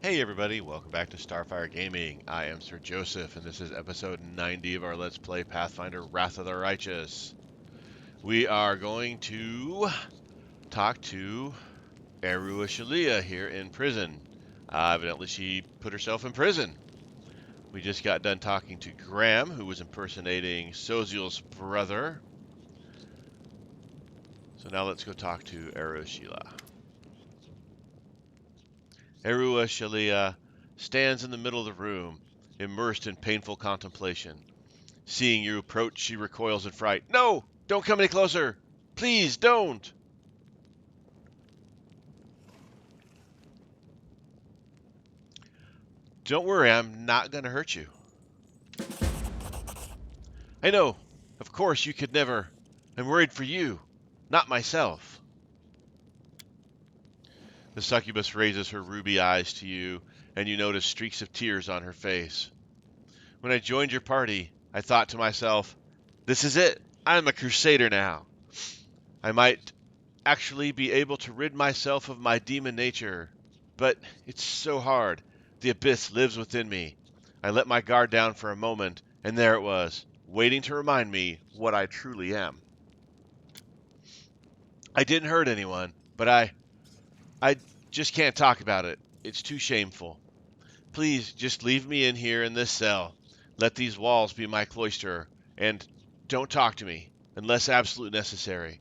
Hey everybody, welcome back to Starfyre Gaming. I am Sir Joseph, and this is episode 90 of our Let's Play Pathfinder Wrath of the Righteous. We are going to talk to Areashulea here in prison. Evidently she put herself in prison. We just got done talking to Graham, who was impersonating Sosiels' brother. So now let's go talk to Areashulea. Areashulea stands in the middle of the room, immersed in painful contemplation. Seeing you approach, she recoils in fright. No! Don't come any closer! Please, don't! Don't worry, I'm not going to hurt you. I know. Of course, you could never. I'm worried for you, not myself. The succubus raises her ruby eyes to you, and you notice streaks of tears on her face. When I joined your party, I thought to myself, this is it. I'm a crusader now. I might actually be able to rid myself of my demon nature. But it's so hard. The abyss lives within me. I let my guard down for a moment, and there it was, waiting to remind me what I truly am. I didn't hurt anyone, but I just can't talk about it. It's too shameful. Please just leave me in here in this cell. Let these walls be my cloister, and don't talk to me unless absolutely necessary.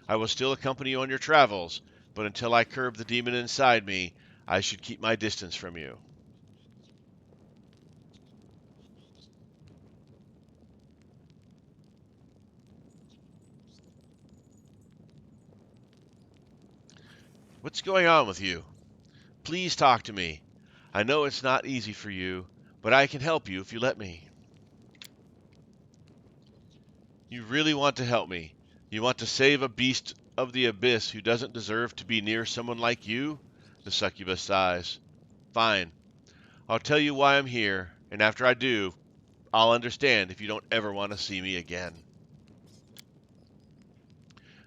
I will still accompany you on your travels, but until I curb the demon inside me, I should keep my distance from you. What's going on with you? Please talk to me. I know it's not easy for you, but I can help you if you let me. You really want to help me? You want to save a beast of the abyss who doesn't deserve to be near someone like you? The succubus sighs. Fine. I'll tell you why I'm here, and after I do, I'll understand if you don't ever want to see me again.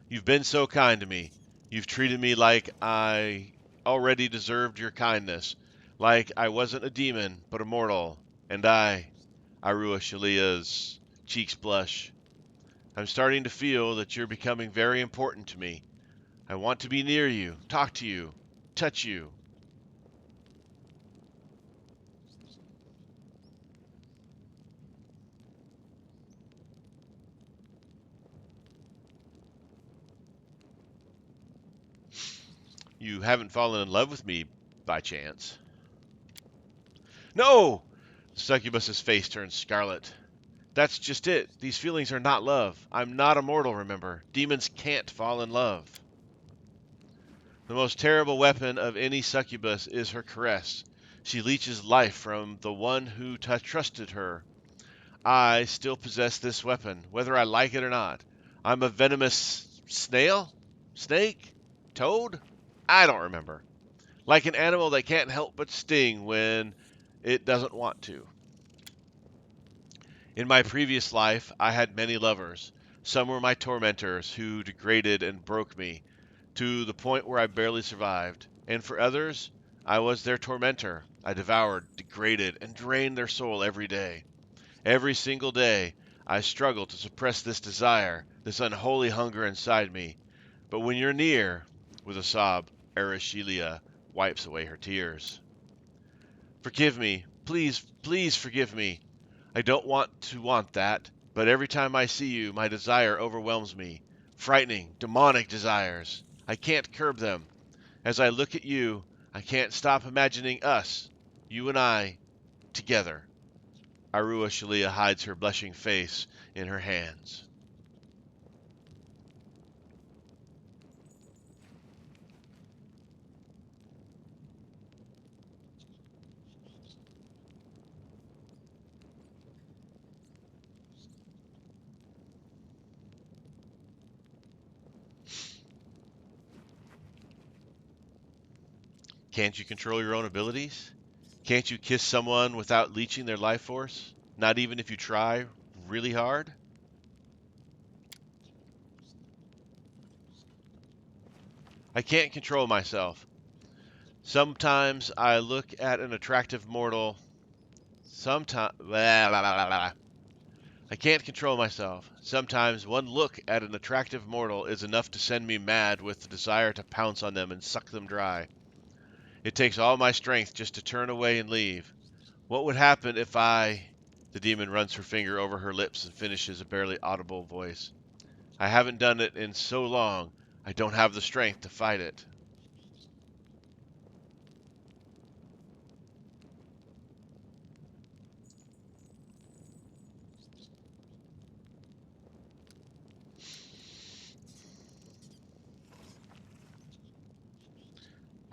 You've been so kind to me. You've treated me like I already deserved your kindness, like I wasn't a demon, but a mortal. And Areashulea's cheeks blush. I'm starting to feel that you're becoming very important to me. I want to be near you, talk to you, touch you. You haven't fallen in love with me by chance. No! Succubus's face turns scarlet. That's just it. These feelings are not love. I'm not immortal, remember. Demons can't fall in love. The most terrible weapon of any succubus is her caress. She leeches life from the one who trusted her. I still possess this weapon, whether I like it or not. I'm a venomous snail? Snake? Toad? I don't remember. Like an animal that can't help but sting when it doesn't want to. In my previous life, I had many lovers. Some were my tormentors who degraded and broke me to the point where I barely survived. And for others, I was their tormentor. I devoured, degraded, and drained their soul every day. Every single day, I struggled to suppress this desire, this unholy hunger inside me. But when you're near, with a sob, Areashulea wipes away her tears. Forgive me. Please, please forgive me. I don't want that, but every time I see you, my desire overwhelms me. Frightening, demonic desires. I can't curb them. As I look at you, I can't stop imagining us, you and I, together. Areashulea hides her blushing face in her hands. Can't you control your own abilities? Can't you kiss someone without leeching their life force? Not even if you try really hard? I can't control myself. Sometimes I look at an attractive mortal. Sometimes. I can't control myself. Sometimes one look at an attractive mortal is enough to send me mad with the desire to pounce on them and suck them dry. It takes all my strength just to turn away and leave. What would happen if I. The demon runs her finger over her lips and finishes a barely audible voice. I haven't done it in so long, I don't have the strength to fight it.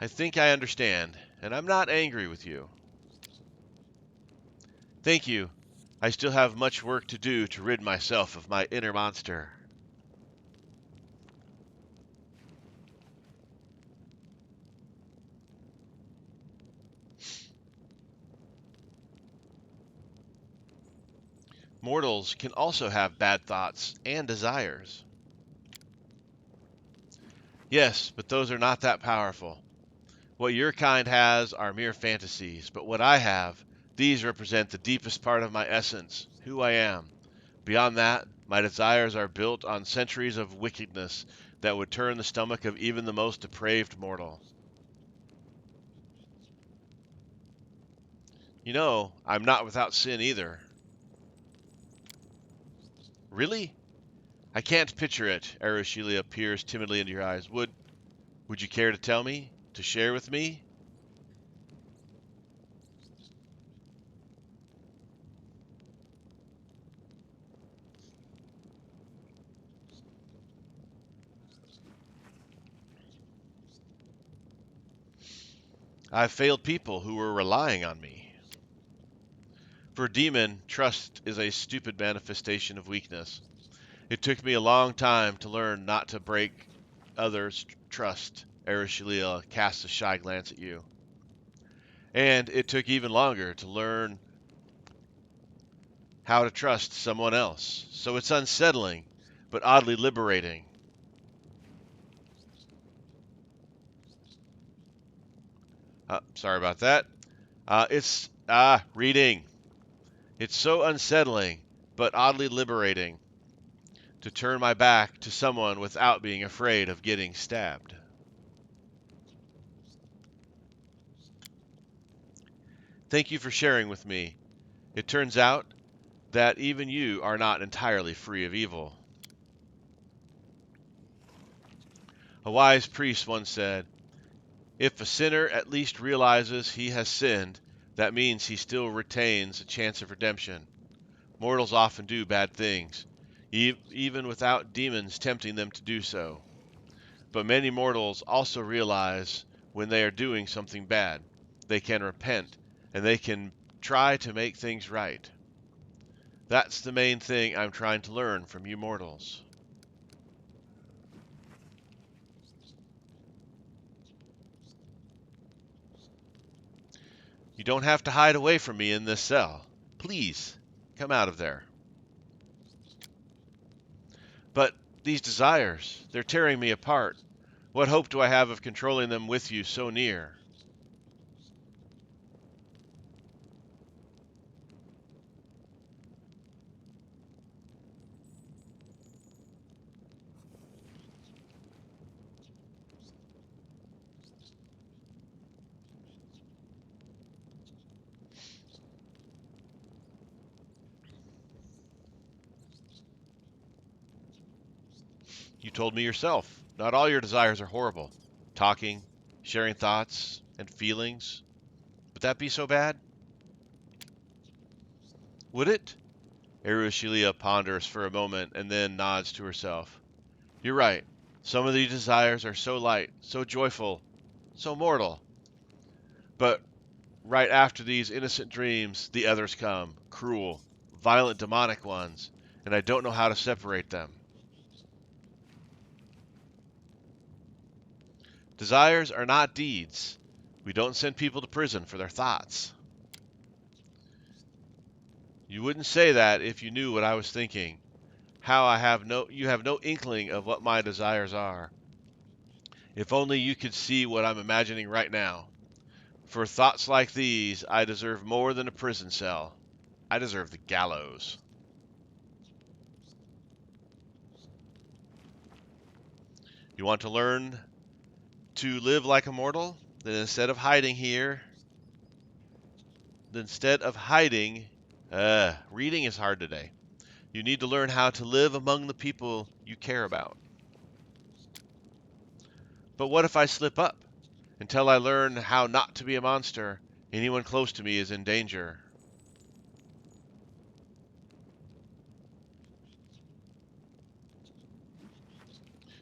I think I understand, and I'm not angry with you. Thank you. I still have much work to do to rid myself of my inner monster. Mortals can also have bad thoughts and desires. Yes, but those are not that powerful. What your kind has are mere fantasies, but what I have, these represent the deepest part of my essence, who I am. Beyond that, my desires are built on centuries of wickedness that would turn the stomach of even the most depraved mortal. You know, I'm not without sin either. Really? I can't picture it. Areashulea peers timidly into your eyes. Would you care to tell me? To share with me? I've failed people who were relying on me. For a demon, trust is a stupid manifestation of weakness. It took me a long time to learn not to break others' trust. Areashulea casts a shy glance at you. And it took even longer to learn how to trust someone else. So it's unsettling, but oddly liberating. Sorry about that. It's reading. It's so unsettling, but oddly liberating to turn my back to someone without being afraid of getting stabbed. Thank you for sharing with me. It turns out that even you are not entirely free of evil. A wise priest once said, if a sinner at least realizes he has sinned, that means he still retains a chance of redemption. Mortals often do bad things, even without demons tempting them to do so. But many mortals also realize when they are doing something bad. They can repent, and they can try to make things right. That's the main thing I'm trying to learn from you mortals. You don't have to hide away from me in this cell. Please, come out of there. But these desires, they're tearing me apart. What hope do I have of controlling them with you so near? You told me yourself, not all your desires are horrible. Talking, sharing thoughts and feelings. Would that be so bad? Would it? Areashulea ponders for a moment and then nods to herself. You're right. Some of these desires are so light, so joyful, so mortal. But right after these innocent dreams, the others come, cruel, violent demonic ones, and I don't know how to separate them. Desires are not deeds. We don't send people to prison for their thoughts. You wouldn't say that if you knew what I was thinking. How you have no inkling of what my desires are. If only you could see what I'm imagining right now. For thoughts like these, I deserve more than a prison cell. I deserve the gallows. You want to learn to live like a mortal? Then instead of hiding, reading is hard today. You need to learn how to live among the people you care about. But what if I slip up? Until I learn how not to be a monster, anyone close to me is in danger.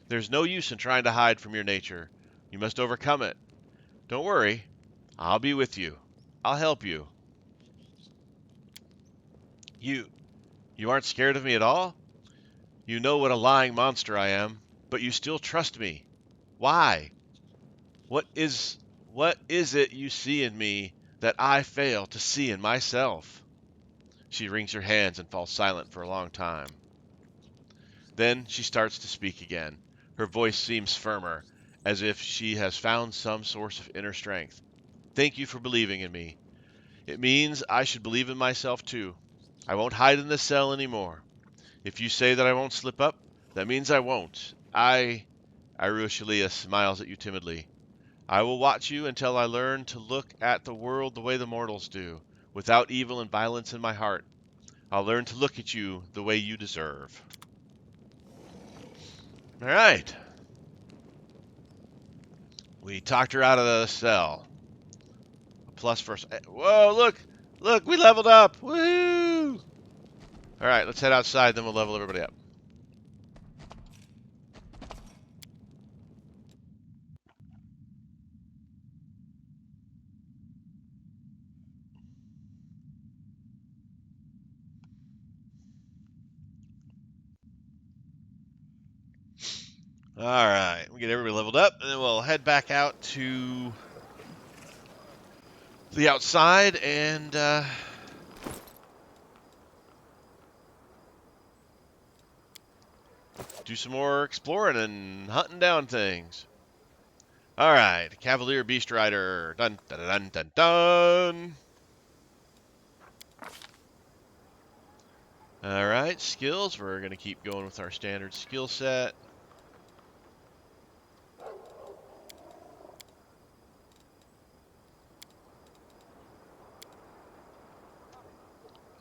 There's no use in trying to hide from your nature. You must overcome it. Don't worry. I'll be with you. I'll help you. You you aren't scared of me at all? You know what a lying monster I am, but you still trust me. Why? What is what is it you see in me that I fail to see in myself? She wrings her hands and falls silent for a long time. Then she starts to speak again. Her voice seems firmer, as if she has found some source of inner strength. Thank you for believing in me. It means I should believe in myself too. I won't hide in this cell anymore. If you say that I won't slip up, that means I won't. Areashulea smiles at you timidly. I will watch you until I learn to look at the world the way the mortals do, without evil and violence in my heart. I'll learn to look at you the way you deserve. All right. We talked her out of the cell. A plus first. Whoa, look! Look, we leveled up! Woo! All right, let's head outside, then we'll level everybody up. All right, we get everybody leveled up, and then we'll head back out to the outside and do some more exploring and hunting down things. All right, Cavalier Beast Rider. Dun dun dun dun dun. All right, skills. We're going to keep going with our standard skill set.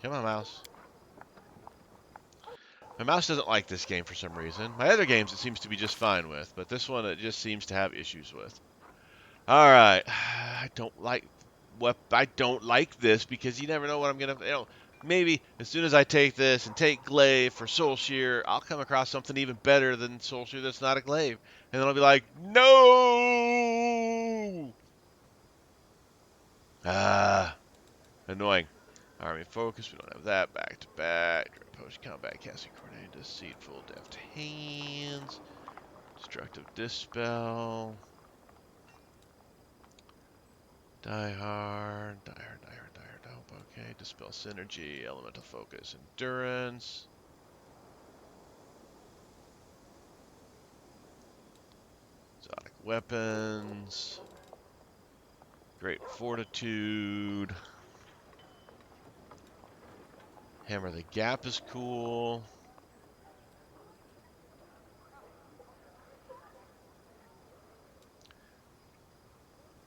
Come on, mouse. My mouse doesn't like this game for some reason. My other games it seems to be just fine with, but this one it just seems to have issues with. All right, I don't like this because you never know what I'm gonna. Maybe as soon as I take this and take glaive for soul shear, I'll come across something even better than soul shear that's not a glaive, and then I'll be like, no. Annoying. Army focus, we don't have that. Back to back. Post combat, casting coordinated, deceitful, deft hands, destructive dispel, die hard, hope. Okay, dispel synergy, elemental focus, endurance. Exotic weapons, great fortitude. Hammer the Gap is cool.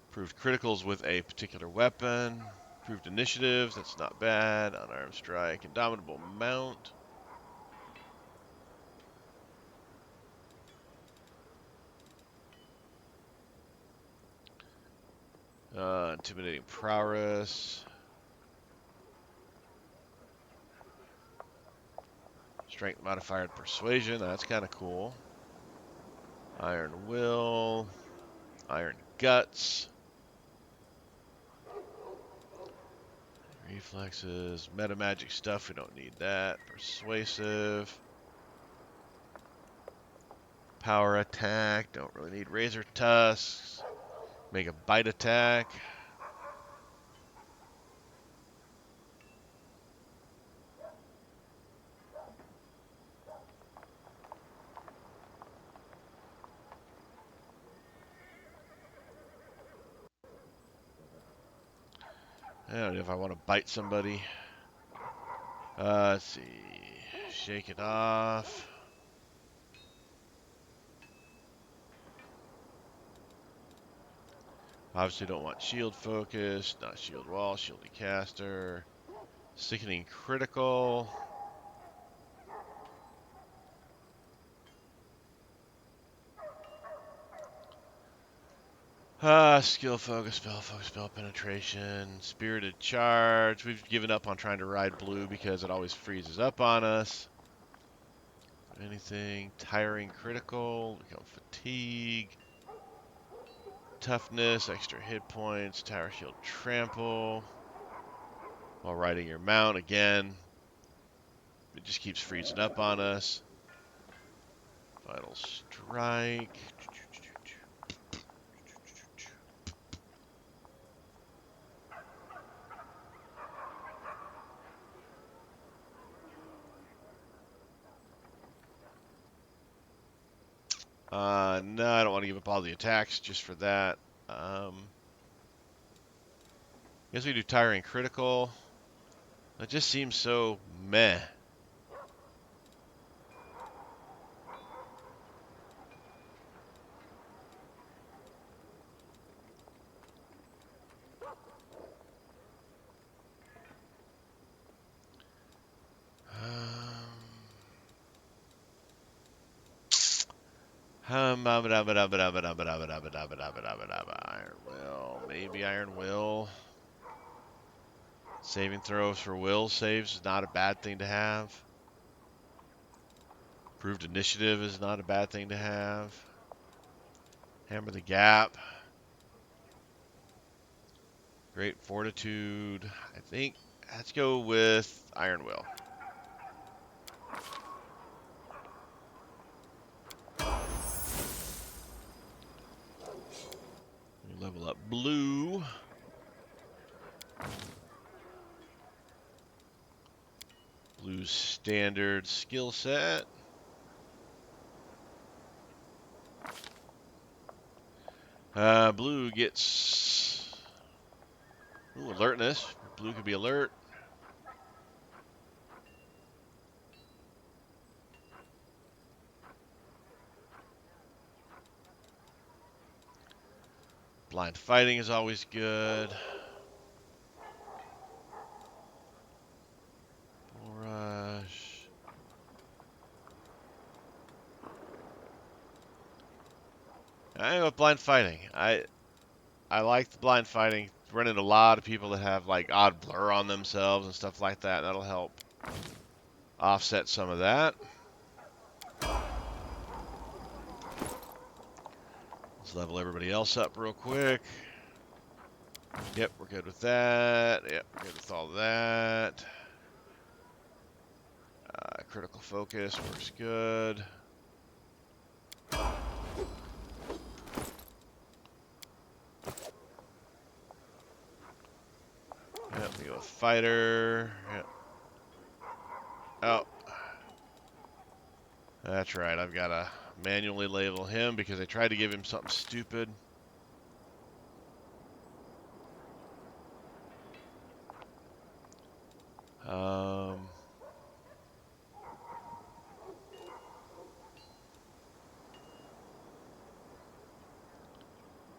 Improved criticals with a particular weapon. Improved initiatives, that's not bad. Unarmed strike, indomitable mount. Intimidating prowess. Strength modifier and persuasion, that's kind of cool. Iron will. Iron guts. Reflexes. Meta magic stuff, we don't need that. Persuasive. Power attack, don't really need razor tusks. Make a bite attack. I don't know if I want to bite somebody. Let's see. Shake it off. Obviously don't want shield focus, not shield wall, shield caster. Sickening critical. Skill focus, spell penetration, spirited charge. We've given up on trying to ride blue because it always freezes up on us. Anything, tiring critical, become fatigue, toughness, extra hit points, tower shield trample. While riding your mount again, it just keeps freezing up on us. Vital strike. No, I don't want to give up all the attacks just for that. Guess we do tiring critical. It just seems so meh. Iron Will, maybe Iron Will. Saving throws for will saves is not a bad thing to have. Improved initiative is not a bad thing to have. Hammer the gap. Great fortitude. I think let's go with Iron Will. We level up blue. Blue's standard skill set. Blue gets alertness. Blue could be alert. Blind fighting is always good. Bull rush. I go with blind fighting. I like the blind fighting. Run into a lot of people that have like odd blur on themselves and stuff like that. That'll help offset some of that. Let's level everybody else up real quick. Yep, we're good with that. Yep, we're good with all that. Critical focus works good. Yep, we go with fighter. Yep. Oh. That's right, I've got to manually label him because I tried to give him something stupid.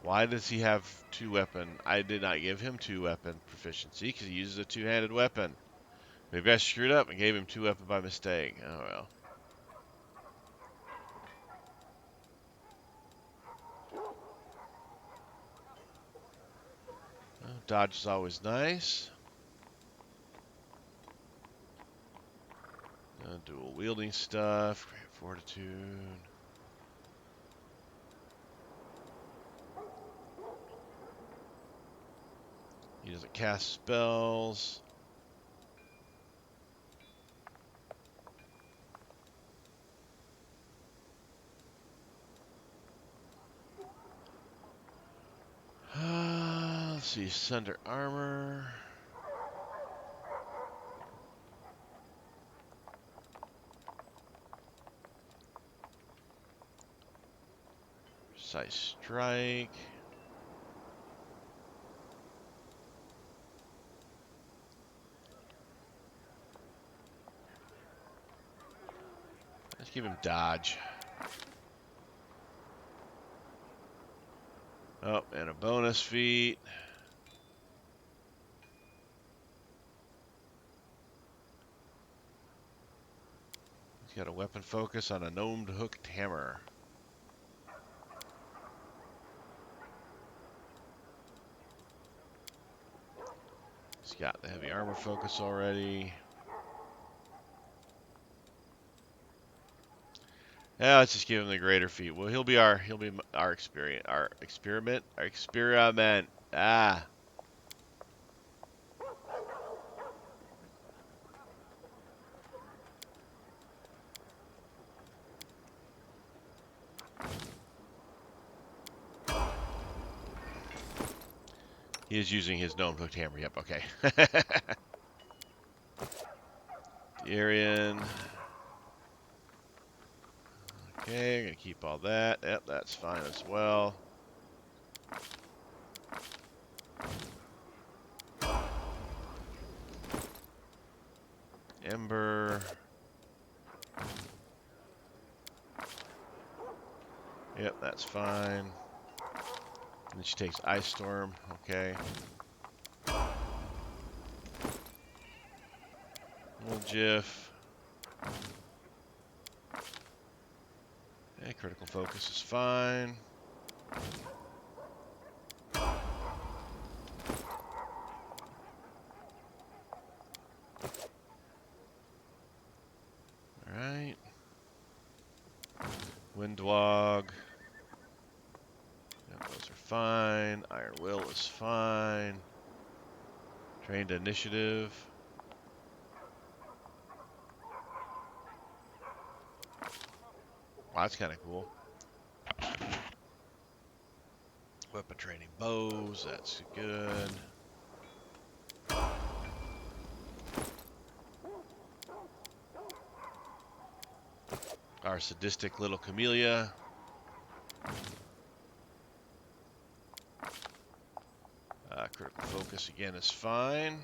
Why does he have two weapon? I did not give him two weapon proficiency because he uses a two-handed weapon. Maybe I screwed up and gave him two weapon by mistake. Oh well. Dodge is always nice. Dual wielding stuff. Great fortitude. He doesn't cast spells. Let's see, Sunder Armor. Precise Strike. give him dodge. Oh, and a bonus feat. He's got a weapon focus on a gnomed hooked hammer. He's got the heavy armor focus already. Yeah, let's just give him the greater feat. Well, he'll be our experiment. Ah, he is using his gnome hooked hammer. Yep. Okay. Arian. Okay, I'm gonna keep all that. Yep, that's fine as well. Ember. Yep, that's fine. And then she takes Ice Storm. Okay. Little Jiff. Okay, critical focus is fine. Alright. Windwog. Yep, those are fine. Iron Will is fine. Trained Initiative. Wow, that's kind of cool. Weapon training bows, that's good. Our sadistic little camellia. Critical focus again is fine.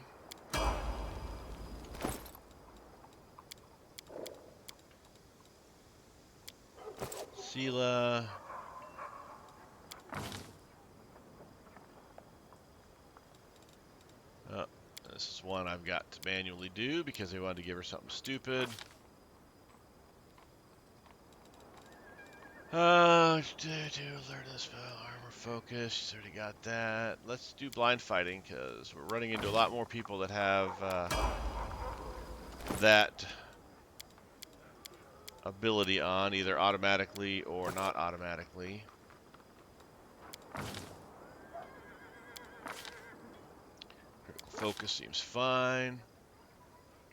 Sela. Oh, this is one I've got to manually do because they wanted to give her something stupid. To learn this spell, armor focus. She's already got that. Let's do blind fighting because we're running into a lot more people that have that ability on, either automatically or not automatically. Critical focus seems fine.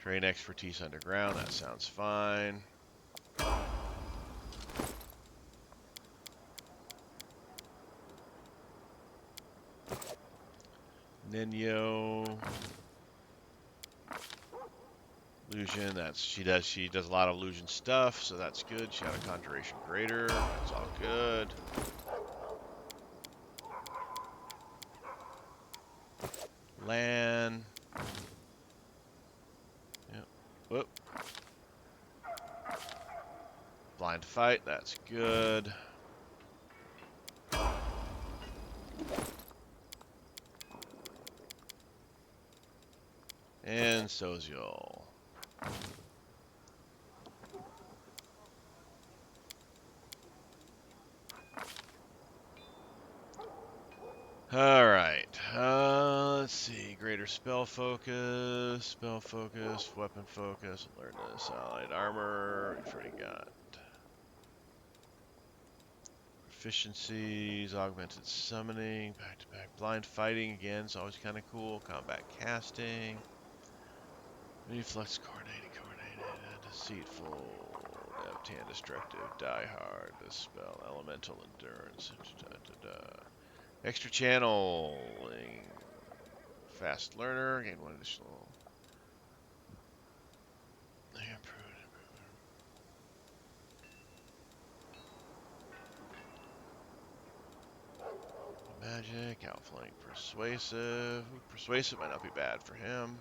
Train expertise underground, that sounds fine. Ninyo. Illusion, she does a lot of illusion stuff, so that's good. She got a conjuration greater, that's all good. Lan. Yep. Whoop. Blind fight, that's good. And Sosiel. Alright, let's see. Greater spell focus, weapon focus, alertness, allied armor. We've already got proficiencies, augmented summoning, back-to-back blind fighting again, it's always kind of cool. Combat casting, reflex coordinated, deceitful, Neptan destructive, die hard, dispel, elemental endurance, extra channeling, fast learner, gain one additional. Magic, outflank, persuasive. Persuasive might not be bad for him.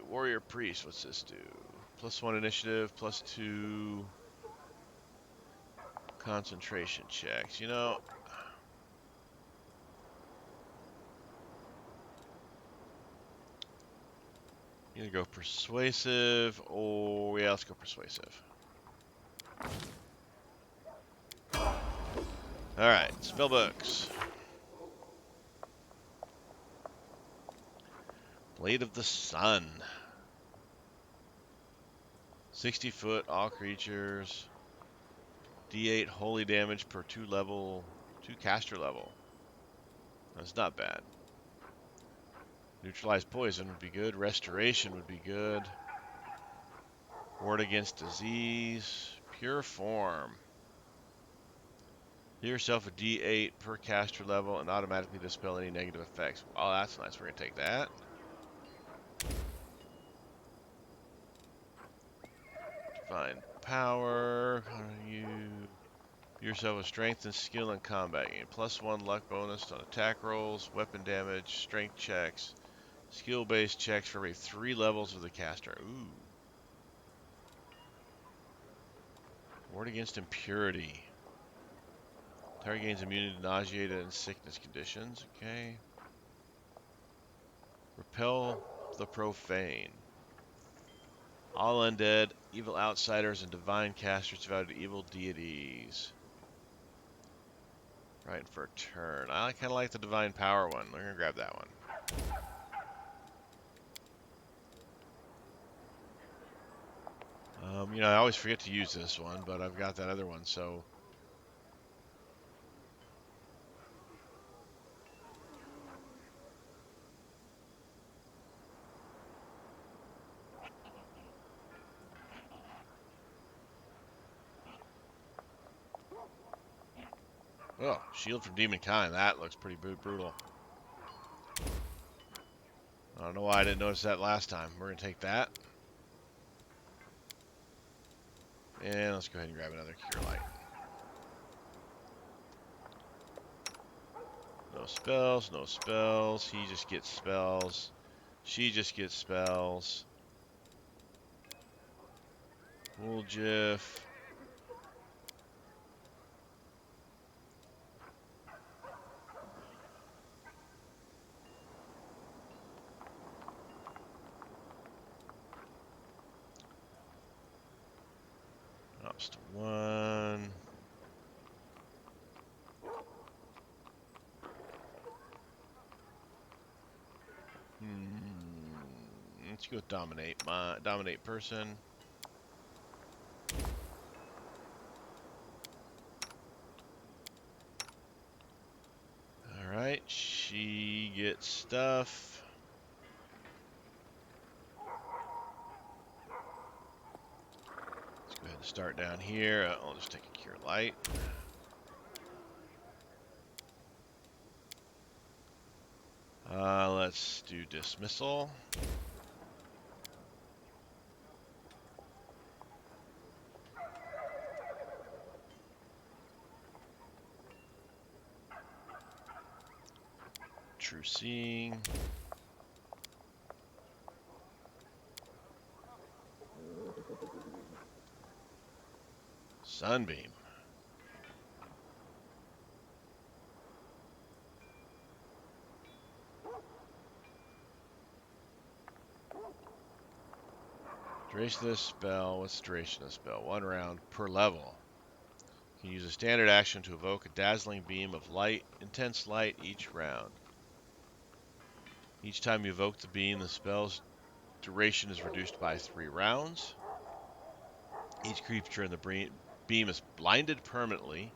Warrior Priest, what's this do? +1 initiative, +2 concentration checks. You know, either go persuasive or, yeah, let's go persuasive. Alright, spellbooks. Blade of the Sun. 60 foot, all creatures. D8 holy damage per 2 caster level. That's not bad. Neutralize poison would be good. Restoration would be good. Ward against disease. Pure form. Heal yourself a D8 per caster level and automatically dispel any negative effects. Oh, that's nice. We're going to take that. Divine power. You yourself a strength and skill in combat. Gain +1 luck bonus on attack rolls, weapon damage, strength checks, skill-based checks for every 3 levels of the caster. Ooh. Ward against impurity. Target gains immunity to nausea and sickness conditions. Okay. Repel the profane. All undead, evil outsiders, and divine casters vowed to evil deities. Right for a turn. I kind of like the divine power one. We're going to grab that one. You know, I always forget to use this one, but I've got that other one, so. Oh, shield from demon kind. That looks pretty brutal. I don't know why I didn't notice that last time. We're going to take that. And let's go ahead and grab another Cure Light. No spells, no spells. He just gets spells. She just gets spells. Wool Jiff. Ups to 1. Let's go with dominate. Dominate person. Alright, she gets stuff. Let's go ahead and start down here. I'll just take a Cure Light. Let's do Dismissal. True Seeing. Sunbeam. Duration of this spell. What's the duration of the spell? 1 round per level. You can use a standard action to evoke a dazzling beam of light, intense light each round. Each time you evoke the beam, the spell's duration is reduced by 3 rounds. Each creature in the beam is blinded permanently.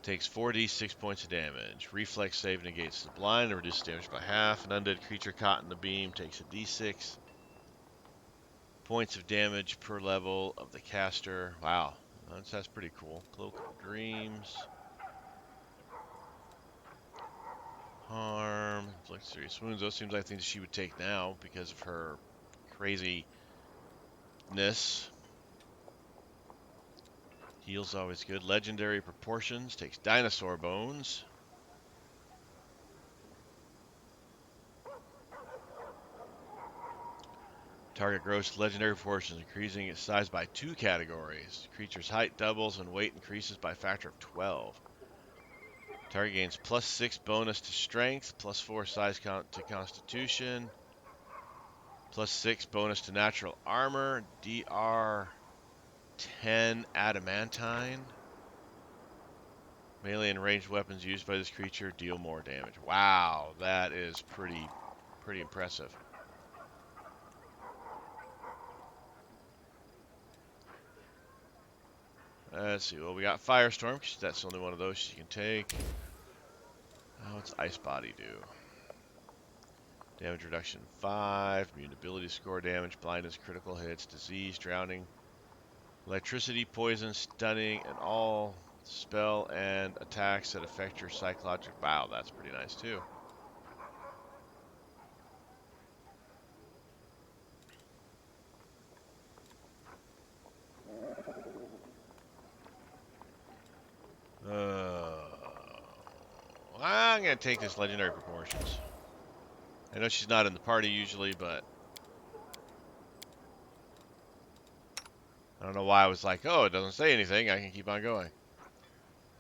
Takes 4d6 points of damage. Reflex save negates the blind and reduces damage by half. An undead creature caught in the beam takes a d6 points of damage per level of the caster. Wow, that's pretty cool. Cloak of Dreams. Harm. Inflict serious wounds. Those seems like things she would take now because of her craziness. Heal's always good. Legendary Proportions. Takes Dinosaur Bones. Target gross legendary proportions, increasing its size by 2 categories. Creature's height doubles and weight increases by a factor of 12. Target gains +6 bonus to strength, +4 size count to constitution, +6 bonus to natural armor, DR 10 adamantine. Melee and ranged weapons used by this creature deal more damage. Wow, that is pretty impressive. Let's see. Well, we got Firestorm, because that's the only one of those she can take. What's Ice Body do? Damage reduction 5, mutability score damage, blindness, critical hits, disease, drowning, electricity, poison, stunning, and all spell and attacks that affect your psychological. Wow, that's pretty nice too. I'm going to take this legendary proportions. I know she's not in the party usually, but I don't know why I was like, oh, it doesn't say anything. I can keep on going.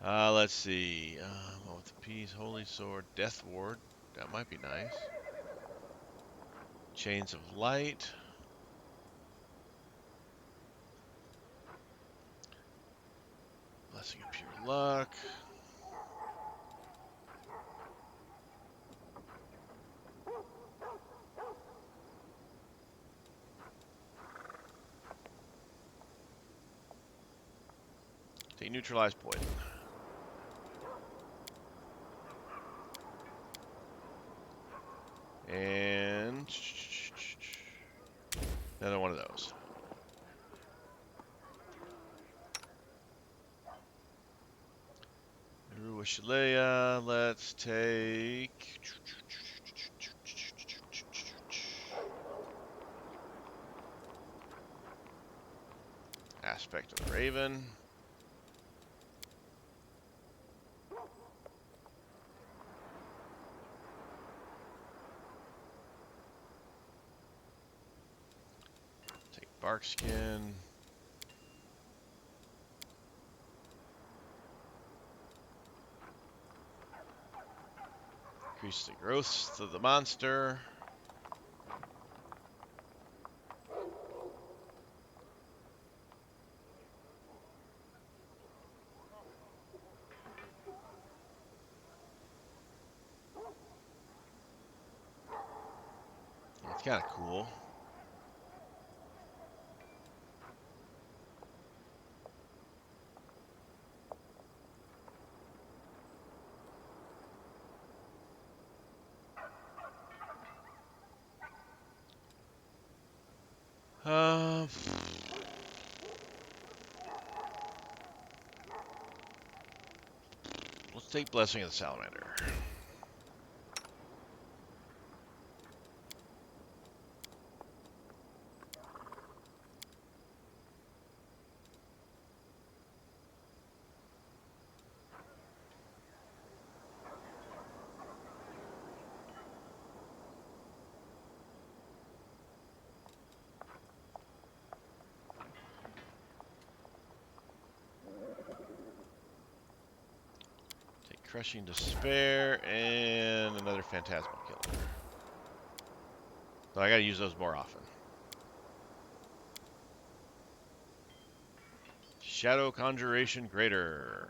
Let's see. What with the P's? Holy Sword, Death Ward. That might be nice. Chains of Light. Blessing of Pure Luck. Take Neutralize Poison. And another one of those. Areashulea, let's take Aspect of the Raven. Take Barkskin. Increase the growth of the monster. It's kind of cool. Let's take Blessing of the Salamander. Crushing Despair, and another Phantasmal Killer. But I gotta use those more often. Shadow Conjuration Greater.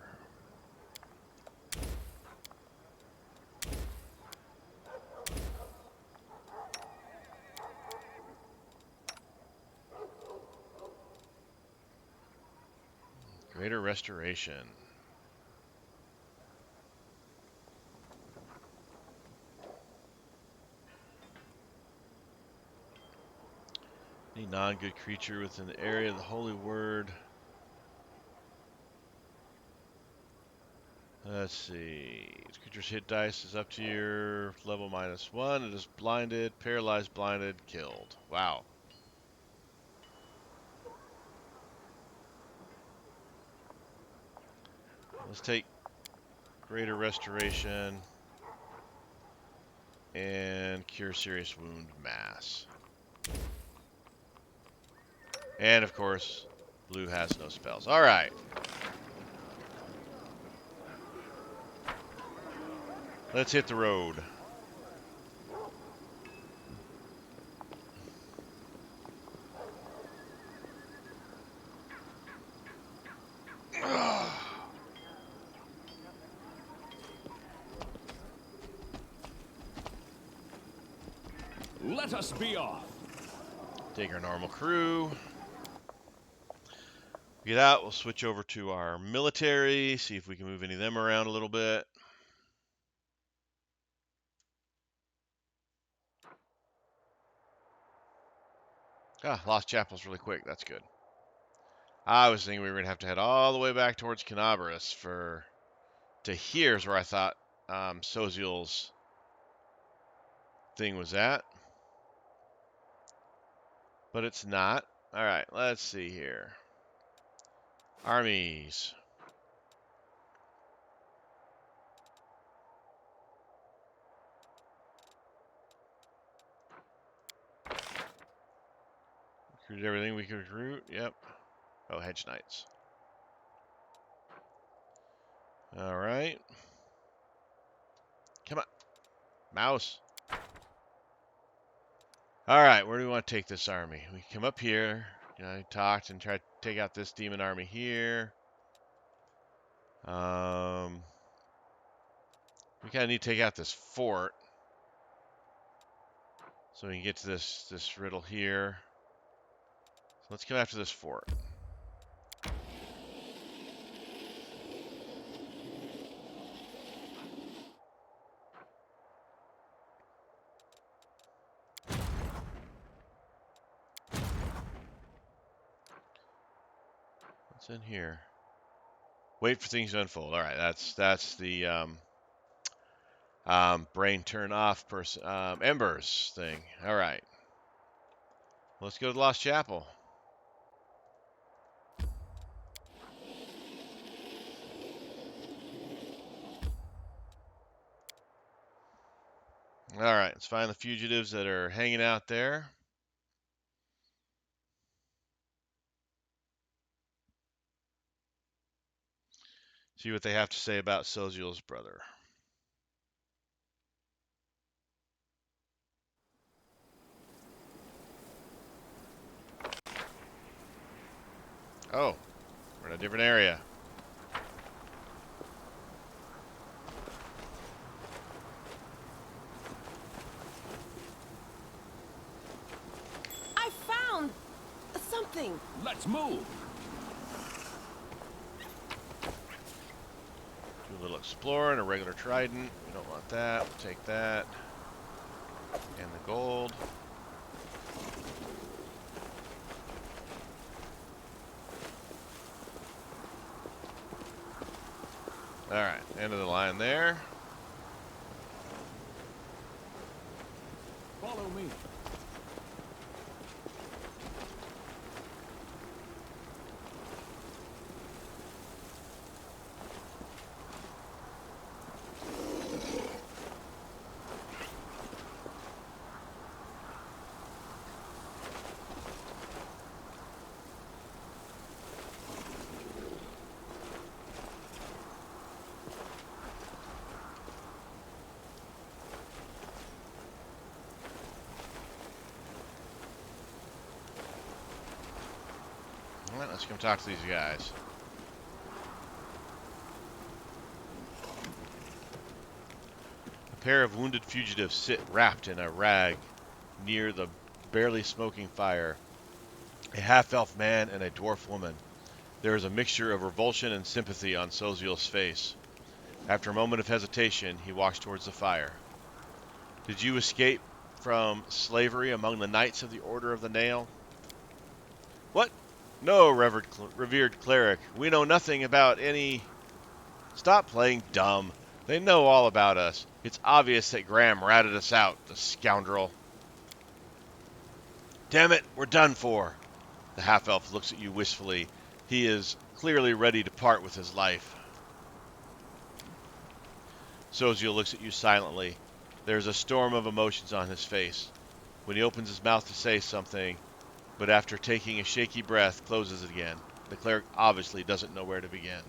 Greater Restoration. Any non-good creature within the area of the Holy Word. Let's see. This creature's hit dice is up to your level -1. It is blinded, paralyzed, blinded, killed. Wow. Let's take Greater Restoration and Cure Serious Wound Mass. And, of course, blue has no spells. All right. Let's hit the road. Let us be off. Take our normal crew. Get out. We'll switch over to our military. See if we can move any of them around a little bit. Ah, Lost Chapel's really quick. That's good. I was thinking we were going to have to head all the way back towards Canabras to here's where I thought Sosiels' thing was at. But it's not. All right, let's see here. Armies. Recruited everything we could recruit. Yep. Oh, Hedge Knights. All right. Come on. Mouse. All right, where do we want to take this army? We come up here. I talked and tried to take out this demon army here. We kind of need to take out this fort so we can get to this riddle here. So let's come after this fort. What's in here? Wait for things to unfold. All right, that's the brain turn off person embers thing. All right, let's go to the Lost Chapel. All right, let's find the fugitives that are hanging out there. See what they have to say about Sosiels' brother. Oh, we're in a different area. I found something. Let's move. Do a little explorer and a regular trident. We don't want that. We'll take that. And the gold. All right, end of the line there. Follow me. All right, let's come talk to these guys. A pair of wounded fugitives sit wrapped in a rag near the barely smoking fire. A half-elf man and a dwarf woman. There is a mixture of revulsion and sympathy on Sosiel's face. After a moment of hesitation, he walks towards the fire. Did you escape from slavery among the Knights of the Order of the Nail? What? No, revered cleric. We know nothing about any... Stop playing dumb. They know all about us. It's obvious that Graham ratted us out, the scoundrel. Damn it, we're done for. The half-elf looks at you wistfully. He is clearly ready to part with his life. Sosiel looks at you silently. There's a storm of emotions on his face. When he opens his mouth to say something, but after taking a shaky breath, closes it again. The cleric obviously doesn't know where to begin.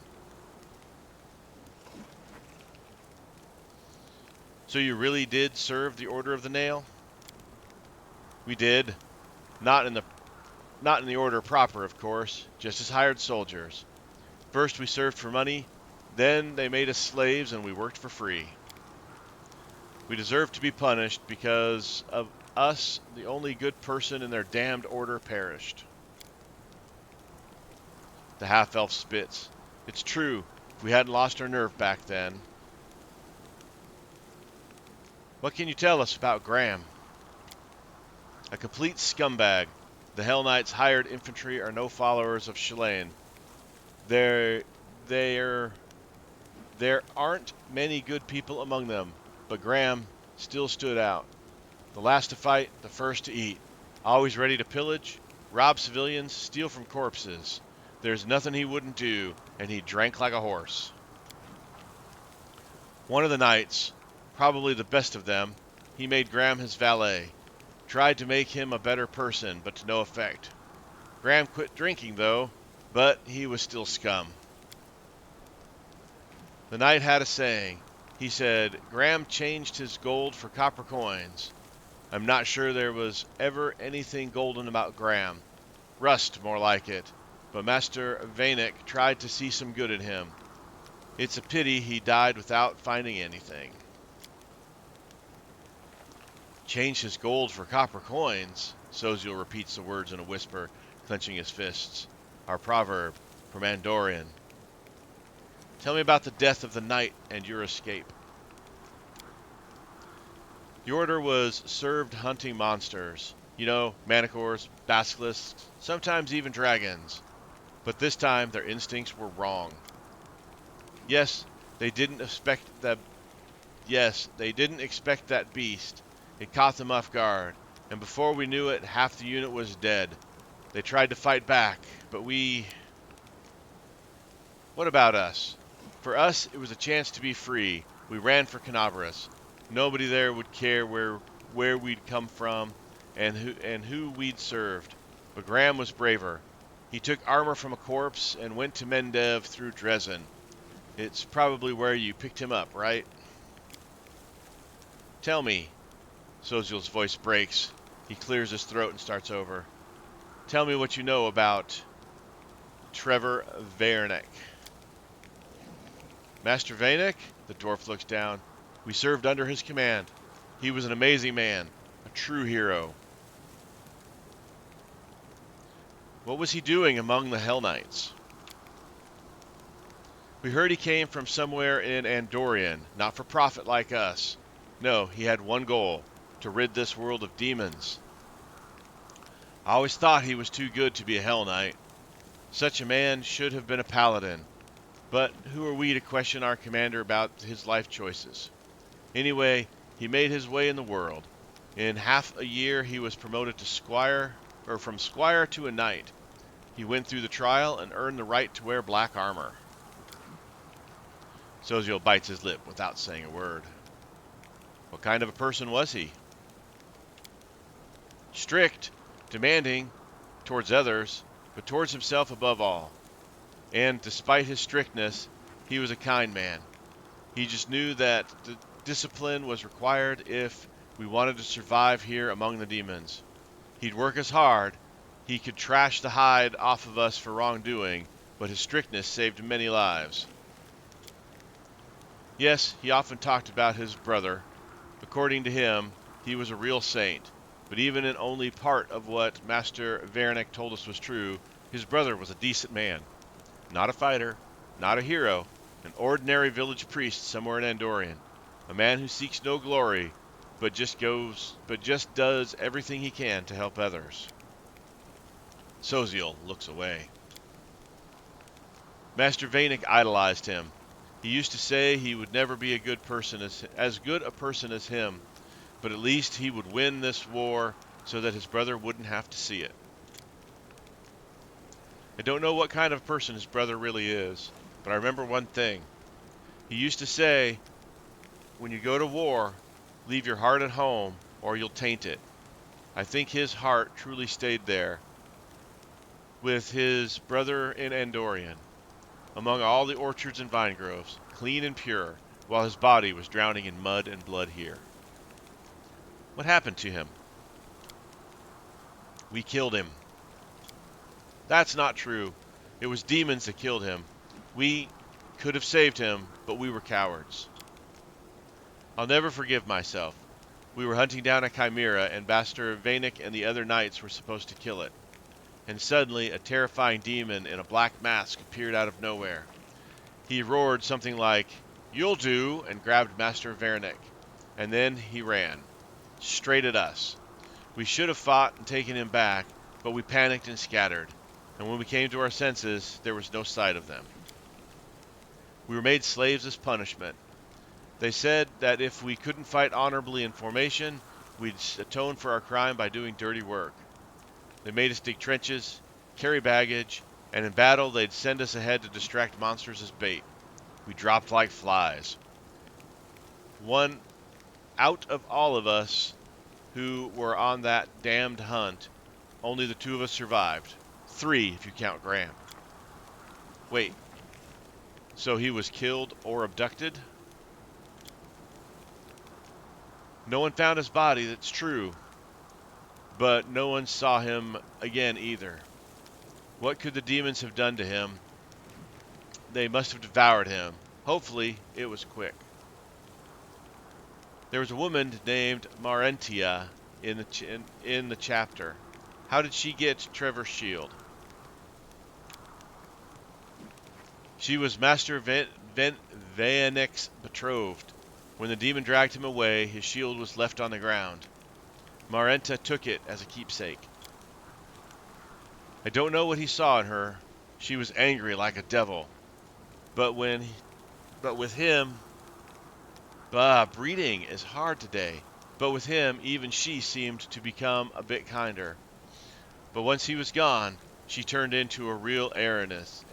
So you really did serve the Order of the Nail? We did. Not in the order proper, of course, just as hired soldiers. First we served for money, then they made us slaves and we worked for free. We deserved to be punished because of us, the only good person in their damned order perished. The half-elf spits. It's true, if we hadn't lost our nerve back then. What can you tell us about Graham? A complete scumbag. The Hell Knights' hired infantry are no followers of Shalane. There aren't many good people among them, but Graham still stood out. The last to fight, the first to eat. Always ready to pillage, rob civilians, steal from corpses. There's nothing he wouldn't do, and he drank like a horse. One of the knights, probably the best of them, he made Graham his valet. Tried to make him a better person, but to no effect. Graham quit drinking, though, but he was still scum. The knight had a saying. He said, Graham changed his gold for copper coins. I'm not sure there was ever anything golden about Graham. Rust, more like it. But Master Vanek tried to see some good in him. It's a pity he died without finding anything. Change his gold for copper coins. Sosiel repeats the words in a whisper, clenching his fists. Our proverb, from Andorian. Tell me about the death of the knight and your escape. The order was served hunting monsters. You know, manticores, basilisks, sometimes even dragons. But this time their instincts were wrong. Yes, they didn't expect that beast. It caught them off guard, and before we knew it, half the unit was dead. They tried to fight back, but we... What about us? For us, it was a chance to be free. We ran for Canabras. Nobody there would care where we'd come from and who we'd served. But Graham was braver. He took armor from a corpse and went to Mendev through Dresden. It's probably where you picked him up, right? Tell me. Sosiel's voice breaks. He clears his throat and starts over. Tell me what you know about Trevor Vanek. Master Vanek? The dwarf looks down. We served under his command. He was an amazing man, a true hero. What was he doing among the Hell Knights? We heard he came from somewhere in Andorian, not for profit like us. No, he had one goal, to rid this world of demons. I always thought he was too good to be a Hell Knight. Such a man should have been a paladin. But who are we to question our commander about his life choices? Anyway, he made his way in the world. In half a year he was promoted to squire, or from squire to a knight. He went through the trial and earned the right to wear black armor. Sosiel bites his lip without saying a word. What kind of a person was he? Strict, demanding, towards others, but towards himself above all. And despite his strictness, he was a kind man. He just knew that the discipline was required if we wanted to survive here among the demons. He'd work us hard. He could trash the hide off of us for wrongdoing, but his strictness saved many lives. Yes, he often talked about his brother. According to him, he was a real saint. But even in only part of what Master Vanek told us was true, his brother was a decent man. Not a fighter, not a hero, an ordinary village priest somewhere in Andorian. A man who seeks no glory, but just does everything he can to help others. Sosiel looks away. Master Vanek idolized him. He used to say he would never be as good a person as him, but at least he would win this war so that his brother wouldn't have to see it. I don't know what kind of person his brother really is, but I remember one thing. He used to say, when you go to war, leave your heart at home or you'll taint it. I think his heart truly stayed there, with his brother in Andorian, among all the orchards and vine groves, clean and pure, while his body was drowning in mud and blood here. What happened to him? We killed him. That's not true. It was demons that killed him. We could have saved him, but we were cowards. I'll never forgive myself. We were hunting down a chimera, and Master Vanek and the other knights were supposed to kill it. And suddenly, a terrifying demon in a black mask appeared out of nowhere. He roared something like, "You'll do," and grabbed Master Vanek. And then he ran, straight at us. We should have fought and taken him back, but we panicked and scattered. And when we came to our senses, there was no sight of them. We were made slaves as punishment. They said that if we couldn't fight honorably in formation, we'd atone for our crime by doing dirty work. They made us dig trenches, carry baggage, and in battle they'd send us ahead to distract monsters as bait. We dropped like flies. One out of all of us who were on that damned hunt, only the two of us survived. 3 if you count Graham. Wait, so he was killed or abducted? No one found his body, that's true. But no one saw him again either. What could the demons have done to him? They must have devoured him. Hopefully, it was quick. There was a woman named Marentia in the chapter. How did she get Trevor's shield? She was Master Vayanek's betrothed. When the demon dragged him away, his shield was left on the ground. Marenta took it as a keepsake. I don't know what he saw in her. She was angry like a devil. But with him, breeding is hard today. But with him, even she seemed to become a bit kinder. But once he was gone, she turned into a real Aranese.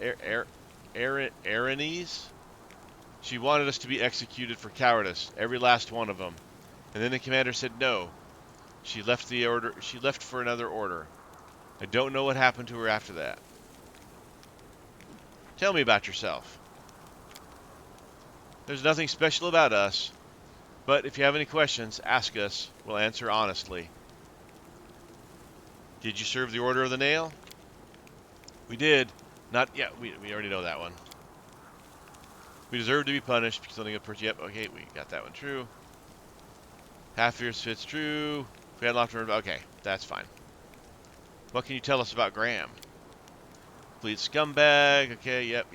She wanted us to be executed for cowardice, every last one of them. And then the commander said no. She left the order. She left for another order. I don't know what happened to her after that. Tell me about yourself. There's nothing special about us, but if you have any questions, ask us. We'll answer honestly. Did you serve the Order of the Nail? We did. Not yet. We already know that one. We deserve to be punished because something approached. Yep, okay, we got that one true. Half fierce fits true. We had locked. Okay, that's fine. What can you tell us about Graham? Complete scumbag. Okay, yep.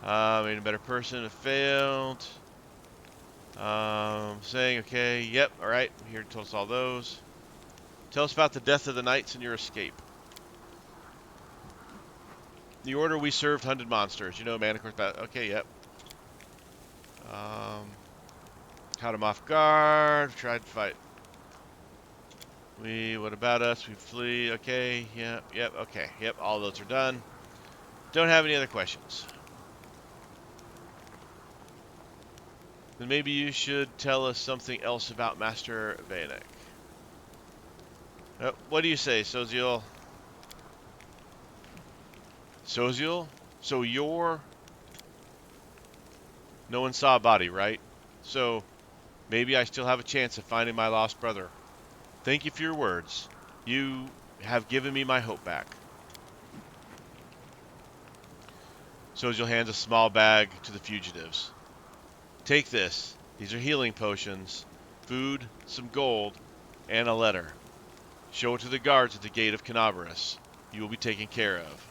Made a better person. Have failed. Saying, okay, yep, alright. Here to tell us all those. Tell us about the death of the knights and your escape. The order we served hunted monsters. You know, man, of course, okay, yep. Caught him off guard. Tried to fight. What about us? We flee. Okay, yep, okay, yep, all those are done. Don't have any other questions. Then maybe you should tell us something else about Master Vanek. What do you say, Sosiel? Sosiel? So you're... No one saw a body, right? So, maybe I still have a chance of finding my lost brother. Thank you for your words. You have given me my hope back. Sosiel hands a small bag to the fugitives. Take this. These are healing potions, food, some gold, and a letter. Show it to the guards at the gate of Canaveras. You will be taken care of.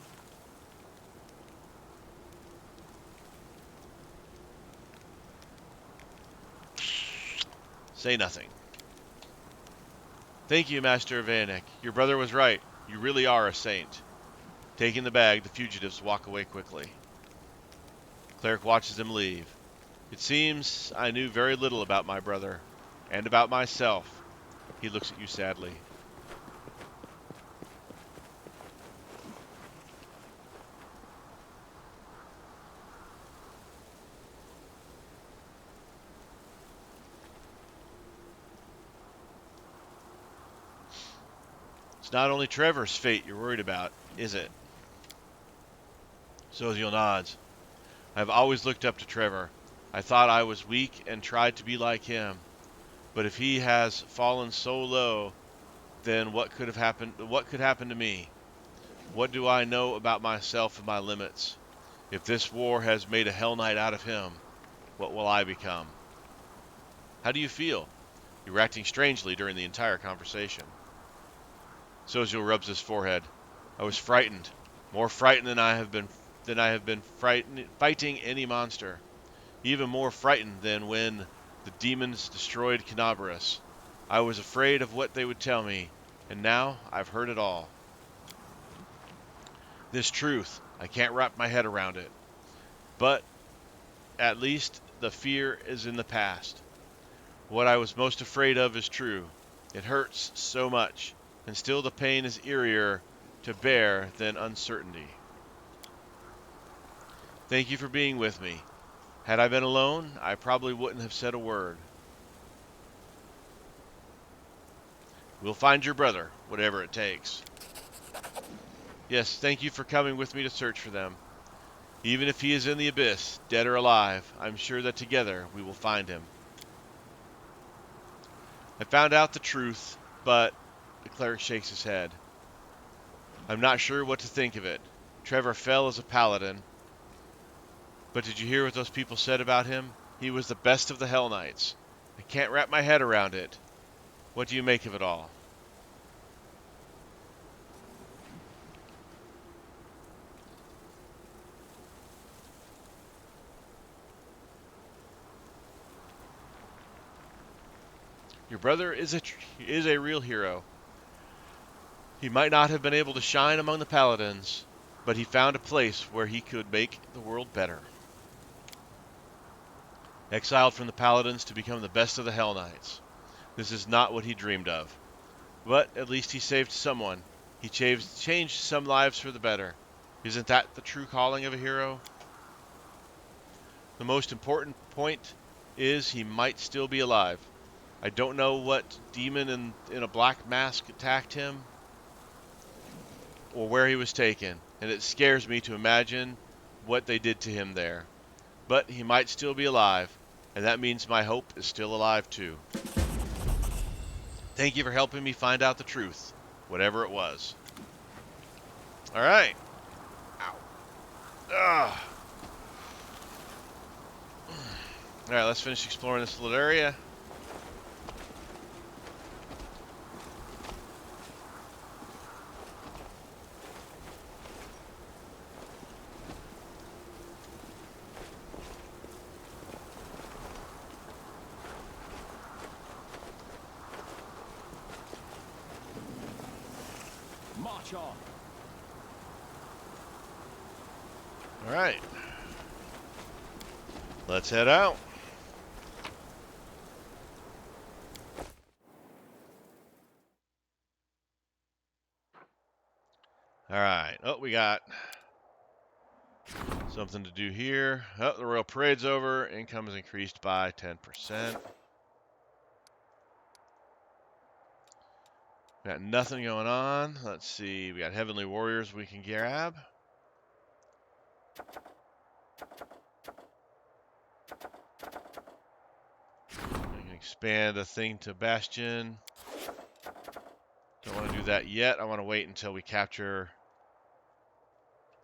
Say nothing. Thank you, Master Vanek. Your brother was right. You really are a saint. Taking the bag, the fugitives walk away quickly. Cleric watches them leave. It seems I knew very little about my brother, and about myself. He looks at you sadly. It's not only Trevor's fate you're worried about, is it? Sosiel nods. I've always looked up to Trevor. I thought I was weak and tried to be like him. But if he has fallen so low, then what could have happened? What could happen to me? What do I know about myself and my limits? If this war has made a Hell Knight out of him, what will I become? How do you feel? You were acting strangely during the entire conversation. Sosiel rubs his forehead. I was frightened, more frightened than I have been fighting any monster. Even more frightened than when the demons destroyed Canabarus. I was afraid of what they would tell me, and now I've heard it all. This truth, I can't wrap my head around it. But at least the fear is in the past. What I was most afraid of is true. It hurts so much, and still the pain is eerier to bear than uncertainty. Thank you for being with me. Had I been alone, I probably wouldn't have said a word. We'll find your brother, whatever it takes. Yes, thank you for coming with me to search for them. Even if he is in the abyss, dead or alive, I'm sure that together we will find him. I found out the truth, but the cleric shakes his head. I'm not sure what to think of it. Trevor fell as a paladin. But did you hear what those people said about him? He was the best of the Hell Knights. I can't wrap my head around it. What do you make of it all? Your brother is a real hero. He might not have been able to shine among the paladins, but he found a place where he could make the world better. Exiled from the paladins to become the best of the Hell Knights. This is not what he dreamed of. But at least he saved someone. He changed some lives for the better. Isn't that the true calling of a hero? The most important point is he might still be alive. I don't know what demon in a black mask attacked him or where he was taken, and it scares me to imagine what they did to him there. But he might still be alive, and that means my hope is still alive too. Thank you for helping me find out the truth, whatever it was. All right. Ow. Ugh. All right, let's finish exploring this little area. March on. All right. Let's head out. All right. Oh, we got something to do here. Oh, the Royal Parade's over. Income is increased by 10%. Got nothing going on. Let's see. We got Heavenly Warriors we can grab. I can expand a thing to Bastion. Don't want to do that yet. I want to wait until we capture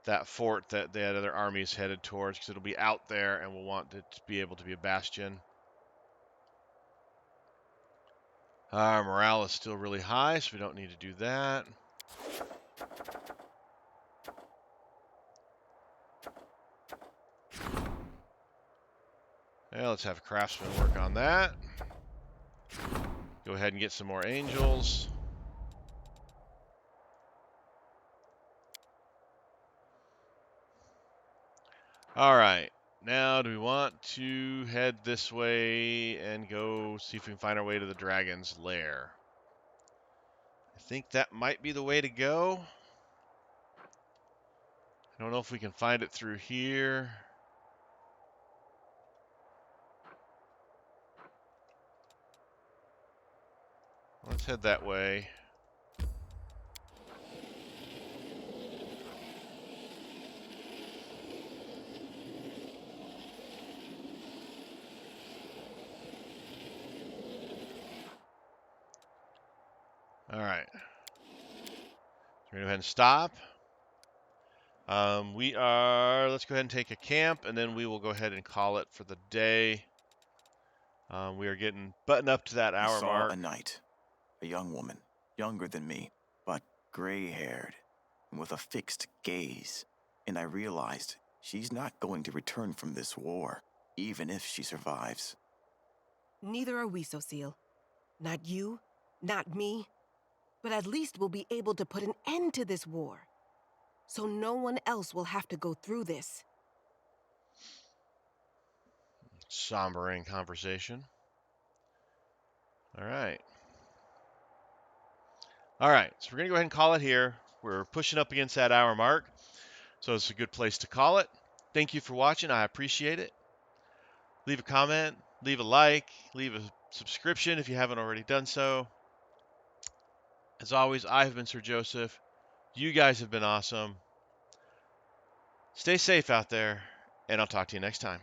that fort that the other army is headed towards, because it'll be out there and we'll want it to be able to be a bastion. Our morale is still really high, so we don't need to do that. Yeah, let's have Craftsman work on that. Go ahead and get some more angels. All right. Now, do we want to head this way and go see if we can find our way to the dragon's lair? I think that might be the way to go. I don't know if we can find it through here. Let's head that way. We're going to go ahead and stop. Let's go ahead and take a camp, and then we will go ahead and call it for the day. We are getting buttoned up to that I hour saw mark. a knight, a young woman, younger than me, but gray-haired, and with a fixed gaze. And I realized she's not going to return from this war, even if she survives. Neither are we, Sosiel. Not you, not me. But at least we'll be able to put an end to this war. So no one else will have to go through this. Sombering conversation. All right. All right, so we're going to go ahead and call it here. We're pushing up against that hour mark, so it's a good place to call it. Thank you for watching. I appreciate it. Leave a comment, leave a like, leave a subscription if you haven't already done so. As always, I have been Sir Joseph. You guys have been awesome. Stay safe out there, and I'll talk to you next time.